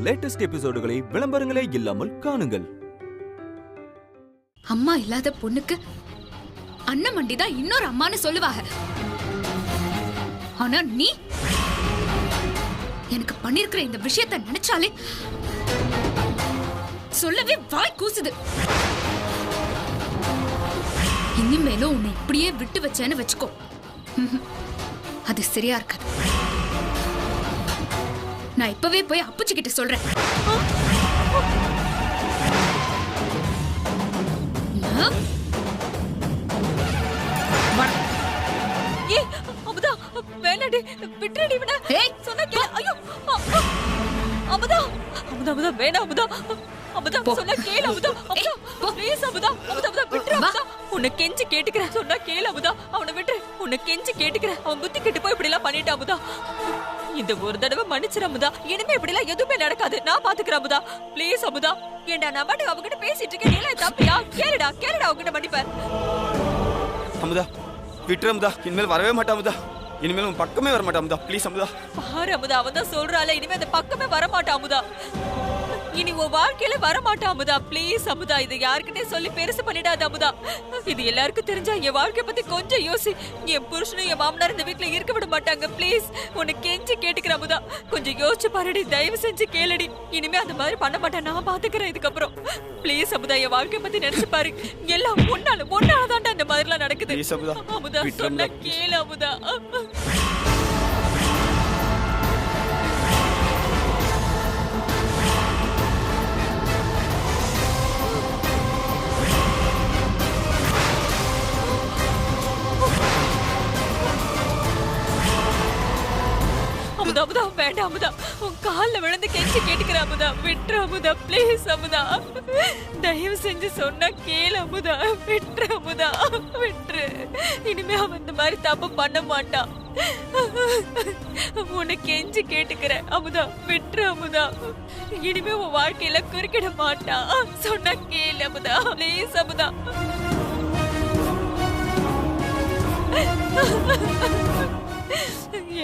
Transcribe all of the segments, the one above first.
Latest எபிசோடுகளை விளம்பரங்களே இல்லாமல் காணுங்கள். அம்மா இல்லாத பொண்ணுக்கு அண்ணன் மண்டி தான் இன்னொரு அம்மான்னு சொல்லுவாங்க. ஆனா நீ எனக்கு பண்ணிருக்கிற இந்த விஷயத்தை நினைச்சாலே சொல்லவே வாய் கூசுது. இனிமேலும் உன்னை இப்படியே விட்டு வச்சேன்னு வச்சுக்கோ, அது சரியா இருக்காது. நான் இப்பவே போய் அப்புச்சி கிட்ட சொல்றேன். அமுதா வேணாடி, விட்டுடி விட. சொன்னா கேளு. ஐயோ அமுதா, அமுதா அமுதா வேணாம் அமுதா. அமுதா சொன்னா கேளு அமுதா. அமுதா ப்ளீஸ் அமுதா. அமுதா அமுதா விட்டுரு அமுதா. உன்னை கெஞ்சி கேட்டுக்கிறேன். சொன்னா கேளு அமுதா. அவனை விட்டுரு. உன்னை கெஞ்சி கேட்டுக்கிறேன். அவன் புத்தி கெட்டு போய் இப்படி எல்லாம் பண்ணிட்டான் அமுதா. இந்த ஒரு தடவை மன்னிச்சிரு அமுதா. இனிமே இப்படி எல்லாம் எதுவுமே நடக்காது. நான் பாத்துக்கிறேன் அமுதா. ப்ளீஸ் அமுதா. ஏண்டா நான் பாட்டு அவகிட்ட பேசிட்டு இருக்கேன். நீ தப்பியா? கேளுடா கேளுடா அவகிட்ட மன்னிப்பேன். அமுதா விட்டுரு அமுதா. இனிமேல் வரவே மாட்டா அமுதா. இனிமேல் உன் பக்கமே வர மாட்டா அமுதா. ப்ளீஸ் அமுதா. பாரு அமுதா, அவன் தான் சொல்றாளே இனிமே அந்த பக்கமே வர மாட்டா அமுதா. இனி உன் வாழ்க்கையில வர மாட்டா அமுதா. ப்ளீஸ் அமுதா, இதை யாருக்கிட்டே சொல்லி பெருசு பண்ணிடாத அமுதா. இது எல்லாருக்கும் தெரிஞ்சா என் வாழ்க்கைய பத்தி கொஞ்சம் யோசி. என் புருஷனும் என் மாமனார் இந்த வீட்டுல இருக்க விட மாட்டாங்க. ப்ளீஸ் உன்னை கெஞ்சி கேட்டுக்கிற அமுதா. கொஞ்சம் யோசிச்சு பாருடி, தயவு செஞ்சு கேளுடி. இனிமே அந்த மாதிரி பண்ண மாட்டேன். நான் பாத்துக்கிறேன் இதுக்கப்புறம். ப்ளீஸ் அமுதா, என் வாழ்க்கைய பத்தி நினைச்சு பாரு. எல்லாம் ஒன்னாலதான்டா இந்த மாதிரி எல்லாம் நடக்குது. அமுதா சொன்னா கேளு அமுதா. அமுதா அமுதா வேண்டாம் அமுதா. உன் காலில் விழுந்து கெஞ்சி கேட்டுக்கிற அமுதா. விட்டுரு அமுதா. ப்ளீஸ் அமுதா, தயவு செஞ்சு சொன்னா கேளு அமுதா. விட்டுரு அமுதா, விட்டுரு. இனிமே அவன் இந்த மாதிரி தப்பு பண்ண மாட்டான். உன்னை கெஞ்சி கேட்டுக்கிற அமுதா. விட்டுரு அமுதா. இனிமே உன் வாழ்க்கையில குறுக்கிட மாட்டான். சொன்னா கேளு அமுதா. ப்ளீஸ் அமுதா.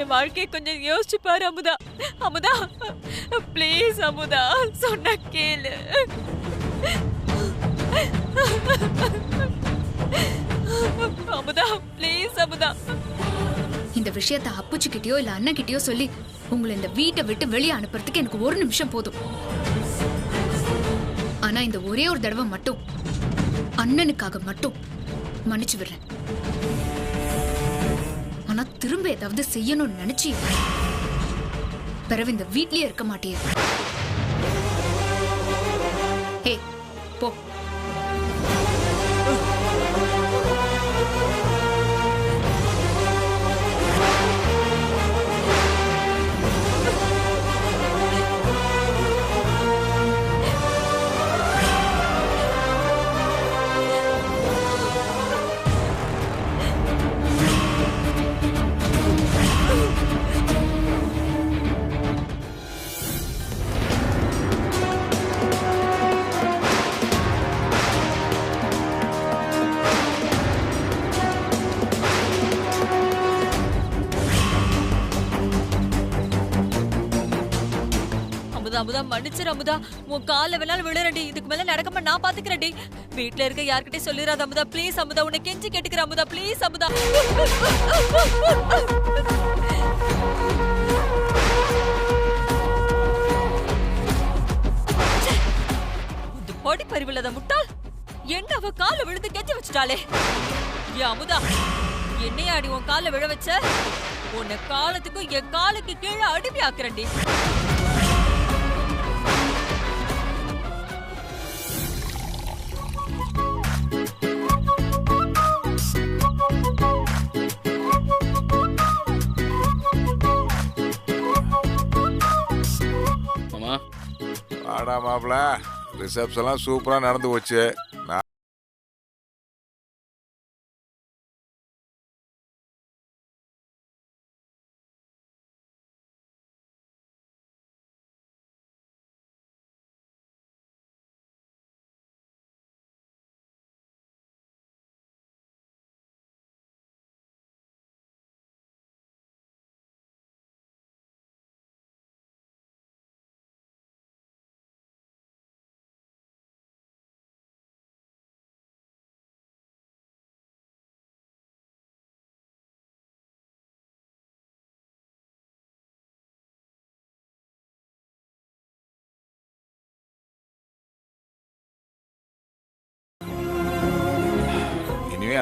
என் வாழ்க்கையை கொஞ்சம் யோசிச்சு பாரு அமுதா. அமுதா ப்ளீஸ் அமுதா, சொன்ன கேளு. அமுதா ப்ளீஸ் அமுதா. இந்த விஷயத்தை அப்புச்சிக்கிட்டயோ இல்ல அண்ணன் கிட்டயோ சொல்லி உங்களை இந்த வீட்டை விட்டு வெளியே அனுப்புறதுக்கு எனக்கு ஒரு நிமிஷம் போதும். ஆனா இந்த ஒரே ஒரு தடவை மட்டும் அண்ணனுக்காக மட்டும் மன்னிச்சு விடுறேன். ஆனா திரும்ப ஏதாவது செய்யணும்னு நினைச்சி பிறகு இந்த வீட்லயே இருக்க மாட்டியே. ஹே போ. அமுதா மன்னிச்சிரு அமுதா. உன் கால வேணாலும் விழுறடி. இதுக்கு மேல நடக்காம நான் பாத்துக்கிறேன்டி. வீட்டுல இருக்க யார்கிட்டயும் சொல்லிடாத அமுதா. ப்ளீஸ் அமுதா, உன்னை கெஞ்சி கேட்டுக்கிற அமுதா. ப்ளீஸ் அமுதா. இந்த பொடி பறிவில்லாத முட்டாள் என்ன அவ கால விழுந்து கெஞ்சி வச்சுட்டாளே. ஏ அமுதா, என்னையாடி உன் கால விழ வச்ச? உன்னை காலத்துக்கும் என் காலுக்கு கீழே அடிமை ஆக்குறேன்டி. ஆடா மாப்பிள, ரிசப்ஷன் எல்லாம் சூப்பரா நடந்து போச்சு.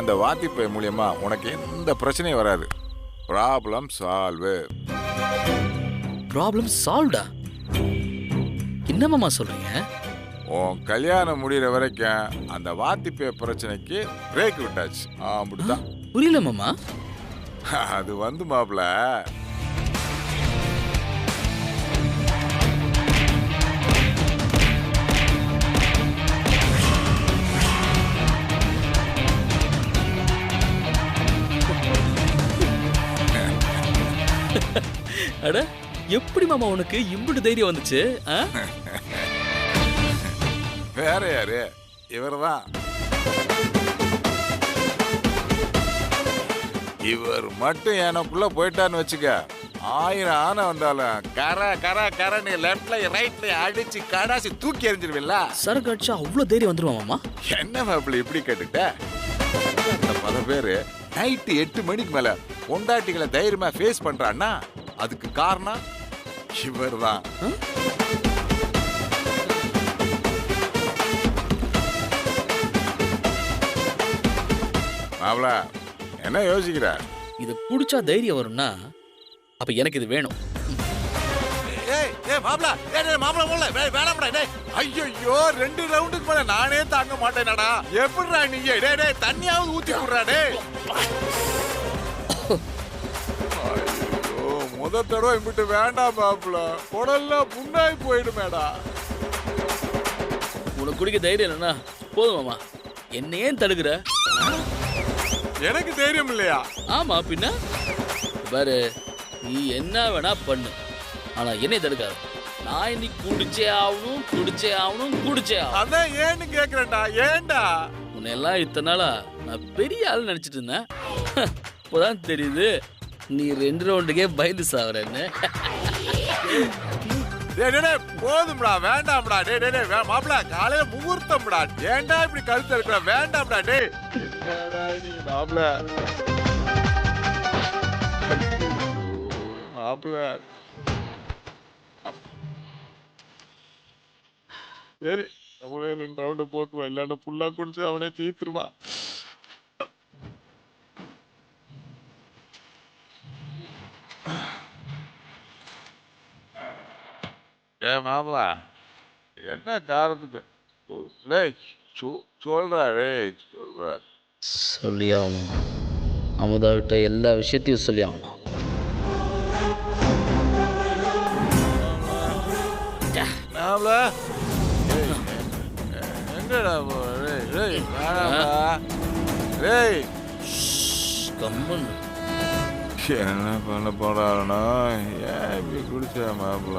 அந்த வாத்திப்பை மூலியமா உனக்கு எந்த பிரச்சனையும் வராது. Problem solve. ப்ராப்ளம் சால்வ்டா? என்ன மாமா சொல்றீங்க? உன் கல்யாணம் முடிகிற வரைக்கும் அந்த வாத்திப்பை பிரச்சனைக்கு பிரேக் விட்டாச்சு. அப்படிதான். புரியல மாமா. அது வந்து மாப்பிள, அட எப்படி மாமா உனக்கு இம்புட்டு தைரியம் வந்துச்சு? வேற யாரு? இவர்தான். இவர் மட்டும் எனக்குள்ள போயிட்டான்னு வச்சுக்க, 1000 ஆனை வந்தாலும் கர கர கரன்னு லெப்ட்ல ரைட்ல அடிச்சு கடாசி தூக்கி எறிஞ்சிருவில்ல. சரக்கு அடிச்சா அவ்வளவு தைரியம் வந்துருவா மாமா? என்ன மாப்பிள்ள இப்படி கேட்டுட்ட? பல பேரு நைட்டு 8 மணிக்கு மேல பொண்டாட்டிகளை தைரியமா ஃபேஸ் பண்றான்னா அதுக்கு காரணம் இவர் தான். மாப்பிள என்ன யோசிக்கிற? இது குடிச்சா தைரியம் வரும்னா அப்ப எனக்கு இது வேணும். ஐயோ 2 ரவுண்டுக்கு மேல நானே தாங்க மாட்டேனடா. எப்படிடா நீங்க? தண்ணியாவது ஊத்தி விடுறா. முத தடவை இம்பிட்டு வேண்டாம் மாப்பிள, குடல்லாம் புண்ணாய் போயிடுமேடா. உனக்கு குடிக்க தைரியம் இல்லைன்னா போதும் மாமா, என்ன ஏன் தடுக்கிற? எனக்கு தைரியம் இல்லையா? ஆமா பின்ன பாரு, நீ என்ன வேணா பண்ணு, ஆனா என்னை தடுக்காது. நான் இன்னைக்கு குடிச்சே ஆகணும், குடிச்சே ஆகணும், குடிச்சே ஆகணும். அதான் ஏன்னு கேக்குறேன்டா. ஏன்டா? உன்னை எல்லாம் இத்தனை நாளா நான் பெரிய ஆள் நினைச்சிட்டு இருந்தேன். இப்போதான் தெரியுது நீ 2 ரவுண்டுக்கே பயந்து சாவறன்னு. போதும்டா, வேண்டாம்டா. மாப்பிள காலையில முகூர்த்தம்டா. ஏன்டா இப்படி கழுத்து இருக்கிற? வேண்டாம்டா. மாப்பிள மாப்பிள சரி, அவனே 2 ரவுண்டு போட்டுவான், இல்லைன்னா புல்லா குடிச்சு அவனே தீத்துருவான். ஏ மாப்பிள என்ன காரணத்துக்கு சொல்றா? சொல்லி ஆகணும். அமுதா விட்ட எல்லா விஷயத்தையும் சொல்லி ஆகணும். மாப்பிள எங்கடா? கம்பன் என்ன பண்ண போறாருன்னா? ஏன் இப்படி குடிச்ச மாப்பிள?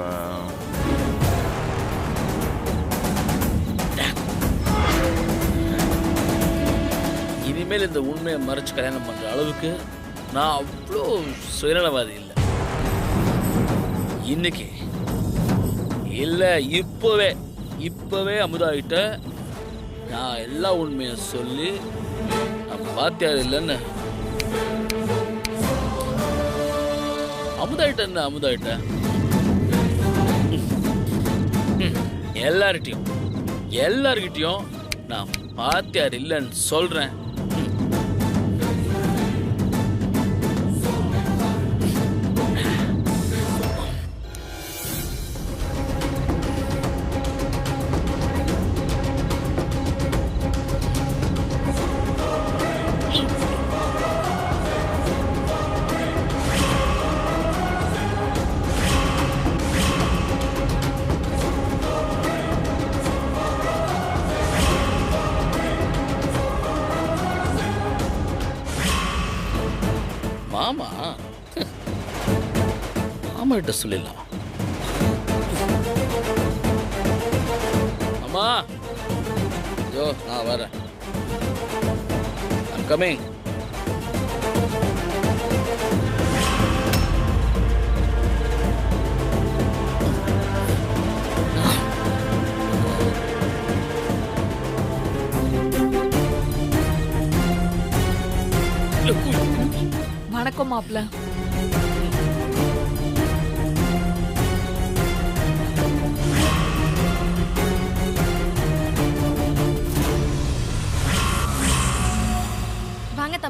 இனிமேல் இந்த உண்மையை மறைச்சு கல்யாணம் பண்ற அளவுக்கு நான் அவ்வளோ சுயநலவாதி இல்லை. இன்னைக்கு இல்ல, இப்பவே அமுதாகிட்ட நான் எல்லா உண்மையும் சொல்லி நான் வாத்தியார் இல்லைன்னு. அமுதாயிட்ட என்ன அமுதாயிட்ட? எல்லார்கிட்டையும் நான் வாத்தியார் இல்லைன்னு சொல்றேன். மாமாட்ட சொல்லிடலாம். அம்மா ஐயோ நான் வரேன். I'm coming. வணக்கம் மாப்பிள்ள.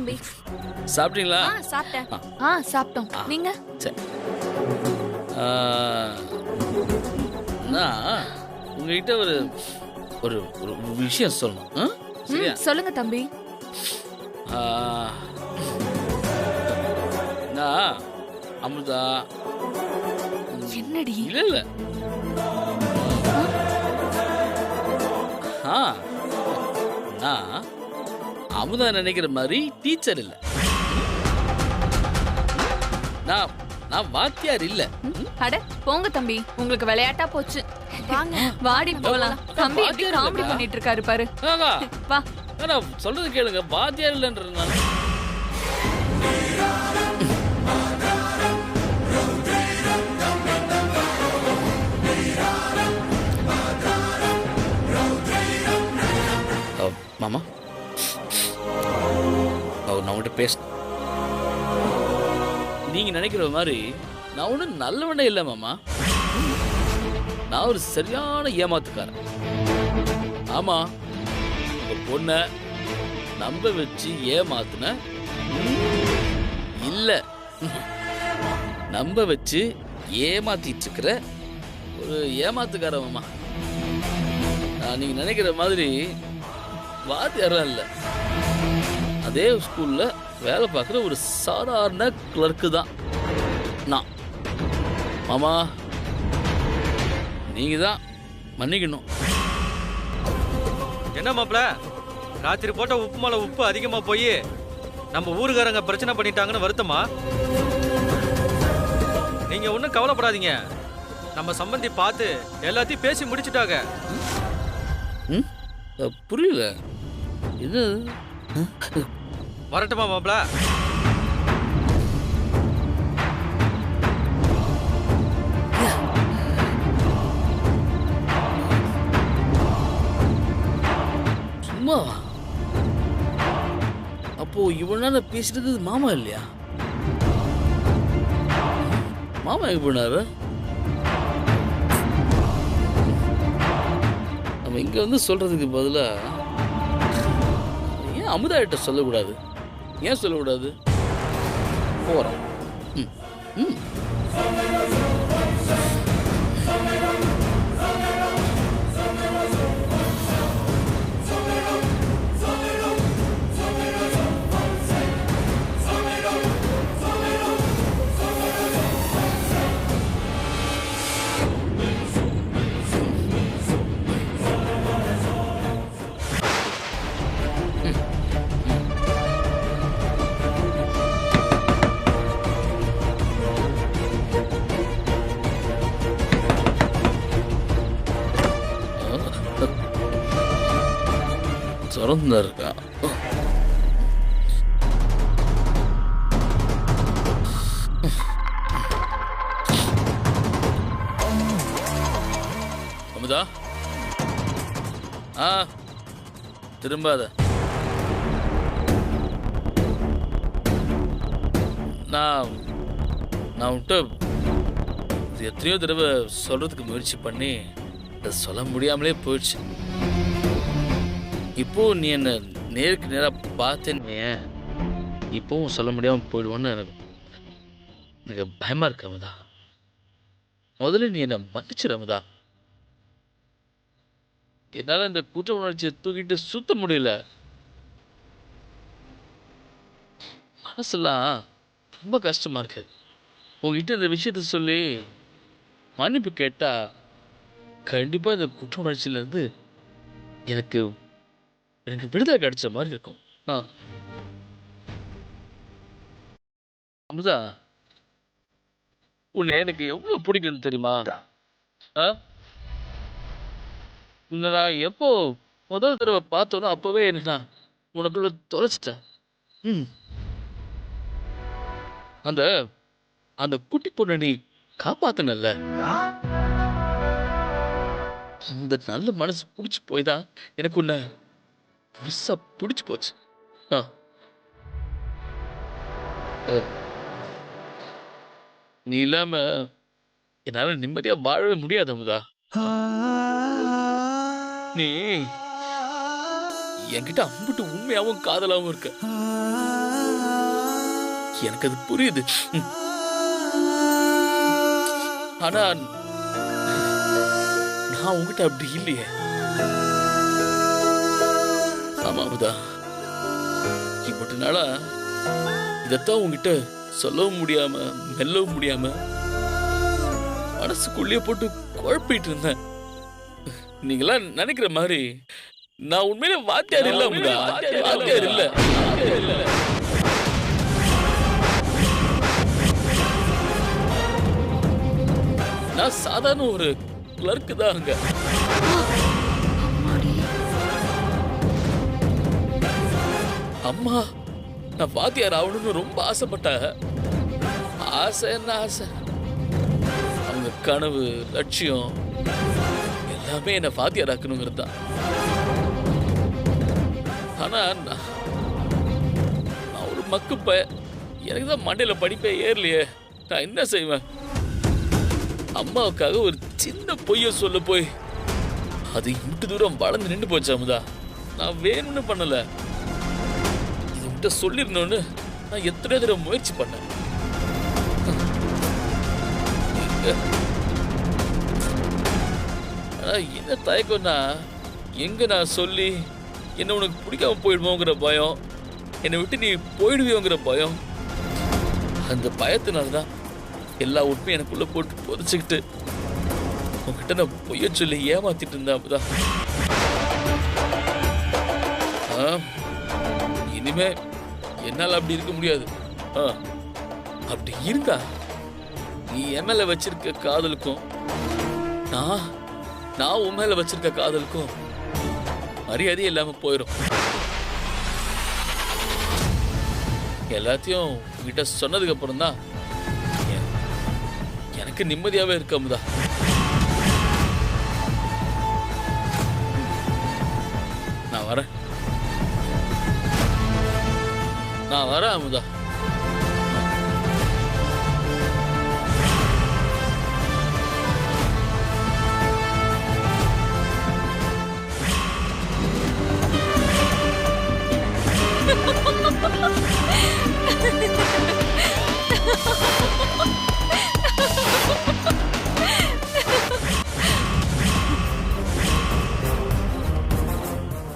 தம்பி. சாப்பிட்டீங்களா? சாப்பிட்டேன். சாப்பிட்டோம். நீங்க? சரி. நான் உங்ககிட்ட ஒரு ஒரு ஒரு விஷயம் சொல்லணும். சரியா? சொல்லுங்க தம்பி. நான் அமுதா. என்னடி? இல்ல நான் அமுதா நினைக்கிற மாதிரி டீச்சர் இல்ல. நான் நான் வாத்தியார் இல்ல. அட போங்க தம்பி, உங்களுக்கு விளையாட்டா போச்சு. வாங்க வாடி போலாம். தம்பி எப்படி காமெடி பண்ணிட்டு இருக்காரு பாரு. வா. நான் சொல்றது கேளுங்க, வாத்தியார் இல்லன்றதுனால மாமா நான் உங்கள்கிட்ட பேசணும். நீங்க நினைக்கிற மாதிரி நான் ஒன்றும் நல்லவனே இல்லை மாமா. நான் ஒரு சரியான ஏமாத்துக்காரன். ஆமா, உங்க பொண்ண நம்ப வச்சு ஏமாத்துன இல்ல, நம்ப வச்சு ஏமாத்திட்டு இருக்கிற ஒரு ஏமாத்துக்காரன் மாமா. நான் நீங்க நினைக்கிற மாதிரி வாத்தியாரம் இல்லை. அதே ஸ்கூல்ல வேலை பார்க்குற ஒரு சாதாரண கிளர்க்கு தான் நான். மாமா நீங்க தான் மன்னிக்கணும். என்ன மாப்பிள, ராத்திரி போட்ட உப்பு மேல உப்பு அதிகமா போய் நம்ம ஊருக்காரங்க பிரச்சனை பண்ணிட்டாங்கன்னு வருத்தமா? நீங்க ஒன்றும் கவலைப்படாதீங்க, நம்ம சம்பந்தி பார்த்து எல்லாத்தையும் பேசி முடிச்சுட்டாங்க. புரியல இது. வரட்டுமா மாப்பிள? சும்மாவா? அப்போ இவ்வளவு நேரம் பேசிட்டு மாமா இல்லையா? மாமா எங்க போனாரு? நம்ம இங்க வந்து சொல்றதுக்கு பதிலா ஏன் அமுதா கிட்ட சொல்லக்கூடாது? ஏன் சொல்லக்கூடாது? போறோம். திறந்து இருக்கா? அமுதா, திரும்பாத. நான் உன்கிட்ட எத்தனையோ தடவை சொல்றதுக்கு முயற்சி பண்ணி அதை சொல்ல முடியாமலே போயிடுச்சு. இப்போ நீ என்ன நேருக்கு நேராக பார்த்தேன்னு இப்போவும் சொல்ல முடியாமல் போயிடுவோன்னு எனக்கு பயமா இருக்கு அமுதா. முதல்ல நீ என்ன மன்னிச்சிரு அமுதா. என்னால் இந்த குற்ற உணர்ச்சியை தூக்கிட்டு சுத்த முடியல. மனசெல்லாம் ரொம்ப கஷ்டமா இருக்கு. உங்ககிட்ட இந்த விஷயத்த சொல்லி மன்னிப்பு கேட்டா கண்டிப்பா இந்த குற்ற உணர்ச்சியிலேருந்து எனக்கு விடுதலை கிடைச்ச மாதிரி இருக்கும். அமுதா, உன்னை எனக்கு எவ்வளவு பிடிக்கும்னு தெரியுமா? உன்னை நான் எப்போ முதல் தடவை பார்த்தோனோ அப்பவே எனக்கு நான் உனக்குள்ள தொலைச்சிட்டேன். அந்த அந்த குட்டி பொண்ணை நீ காப்பாத்தினல்ல, அந்த நல்ல மனசு பிடிச்சி போய் தான் எனக்கு உன்னை மிஸ்ஸா பிடிச்சி போச்சு. நீ இல்லாம என்னால நிம்மதியா வாழவே முடியாது அமுதா. நீ என்கிட்ட அம்பிட்டு உண்மையாவும் காதலாவும் இருக்க. எனக்கு அது புரியுது. ஆனா நான் உங்ககிட்ட அப்படி இல்லையே. ஆமா அமுதா, இப்பட்டு நாளா இதத்தான் உங்ககிட்ட சொல்லவும் முடியாம மெல்லவும் முடியாம மனசுக்குள்ளேயே போட்டு குழப்பிட்டு இருந்தேன். நீங்களாம் நினைக்கிற மாதிரி நான் உண்மையிலே வாத்தியார் இல்ல அமுதா, வாத்தியார் இல்ல. நான் சாதாரண ஒரு கிளர்க்கு தான் அங்க. அம்மா நான் வாத்தியார் ஆகணும்னு ரொம்ப ஆசைப்பட்டாங்க. ஆசை என்ன ஆசை, அவங்க கனவு லட்சியம் எல்லாமே என்ன வாத்தியார் ஆக்கணுங்கிறது தான். ஆனா நான் ஒரு மக்கு எனக்கு தான் மண்டையில படிப்பே ஏறலையே. நான் என்ன செய்வேன்? அம்மாவுக்காக ஒரு சின்ன பொய்ய சொல்ல போய் அது இட்டு தூரம் வளர்ந்து நின்று போச்சு அமுதா. நான் வேணும்னு பண்ணல, இதுகிட்ட சொல்லிருந்தோன்னு நான் எத்தனை தடவை முயற்சி பண்ணேன். என்ன தயக்கம்னா, எங்க நான் சொல்லி என்ன உனக்கு பிடிக்காம போயிடுவோங்கிற பயம், என்னை விட்டு நீ போயிடுவியோங்கிற பயம். அந்த பயத்தினால்தான் எல்லா உண்மையும் எனக்குள்ள போட்டு புதைச்சுக்கிட்டு உங்ககிட்ட நான் பொய்ய சொல்லி ஏமாத்திட்டு இருந்தேன். அப்பதான் இனிமே என்னால அப்படி இருக்க முடியாது. அப்படி இருக்கா நீ என் மேல வச்சிருக்க காதலுக்கும் நான் உன் மேல வச்சிருக்க காதலுக்கும் மரியாதை இல்லாம போயிடும். எல்லாத்தையும் உங்ககிட்ட சொன்னதுக்கு அப்புறம் தான் எனக்கு நிம்மதியாவே இருக்கு அமுதா. நான் வரேன் அமுதா.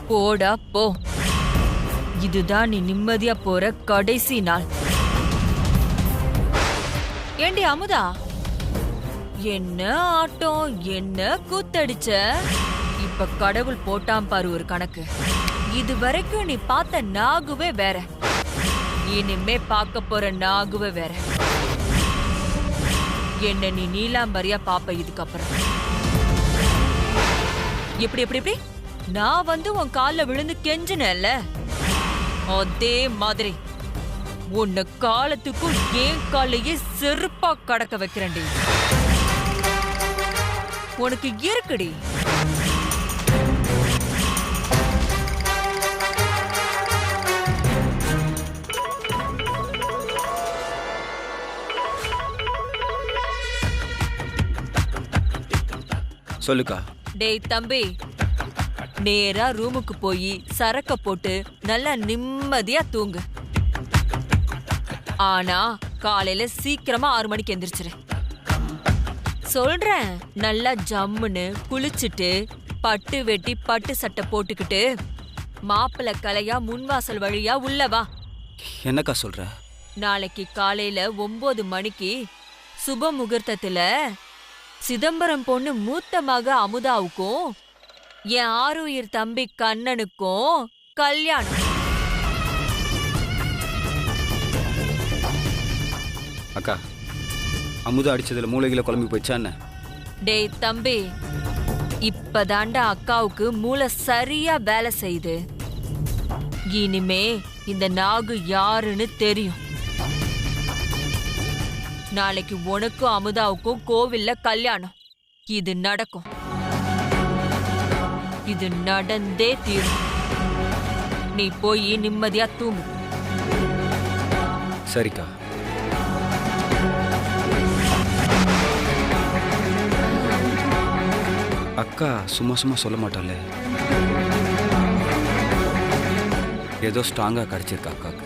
போடா போ, இதுதான் நீ நிம்மதியா போற கடைசி நாள். ஏண்டி அமுதா, என்ன ஆட்டம், என்ன கூத்தடிச்ச. இப்ப கடவுள் போட்டாம் பாரு ஒரு கணக்கு. இது வரைக்கும் நீ பார்த்த நாகுவே வேற, இனிமே பார்க்க போற நாகுவே வேற. என்ன நீ நீலாம்பரியா பாப்ப இதுக்கப்புறம். எப்படி எப்படி எப்படி நான் வந்து உன் கால்ல விழுந்து கெஞ்சினேன்ல, அதே மாதிரி உன்னை காலத்துக்கும் ஏன் காலையே செருப்பா கடக்க வைக்கிறேன்டி. உனக்கு இருக்குடி. சொல்லுக்கா. டேய் தம்பி, நேரா ரூமுக்கு போய் சரக்க போட்டு நல்லா நிம்மதியா தூங்கு. ஆனா காலையில சீக்கிரமா 6 மணிக்கு எந்திரிச்சிரு. சொல்றேன், நல்லா ஜம்முன்னு குளிச்சுட்டு பட்டு வெட்டி பட்டு சட்டை போட்டுக்கிட்டு மாப்பிள்ளை கலையா முன்வாசல் வழியா உள்ள வா. என்னக்கா சொல்ற? நாளைக்கு காலையில 9 மணிக்கு சுப முகூர்த்தத்துல சிதம்பரம் பொண்ணு மூத்த மக அமுதாவுக்கும் என் ஆருயிர் தம்பி கண்ணனுக்கும் கல்யாணம். அக்கா, அமுதா அடிச்சதுல மூளைகளை குழம்பி போயிடுச்சான்னு? டேய் தம்பி, இப்பதாண்டா அக்காவுக்கு மூளை சரியா வேலை செய்யுது. இனிமே இந்த நாகு யாருன்னு தெரியும். நாளைக்கு உனக்கும் அமுதாவுக்கும் கோவில்ல கல்யாணம். இது நடக்கும், இது நடந்தே தீரும். நீ போய் நிம்மதியா தூங்கு. சரிக்கா. அக்கா சும்மா சும்மா சொல்ல மாட்டாளே, ஏதோ ஸ்ட்ராங்கா கிடைச்சிருக்கா அக்காக்கு.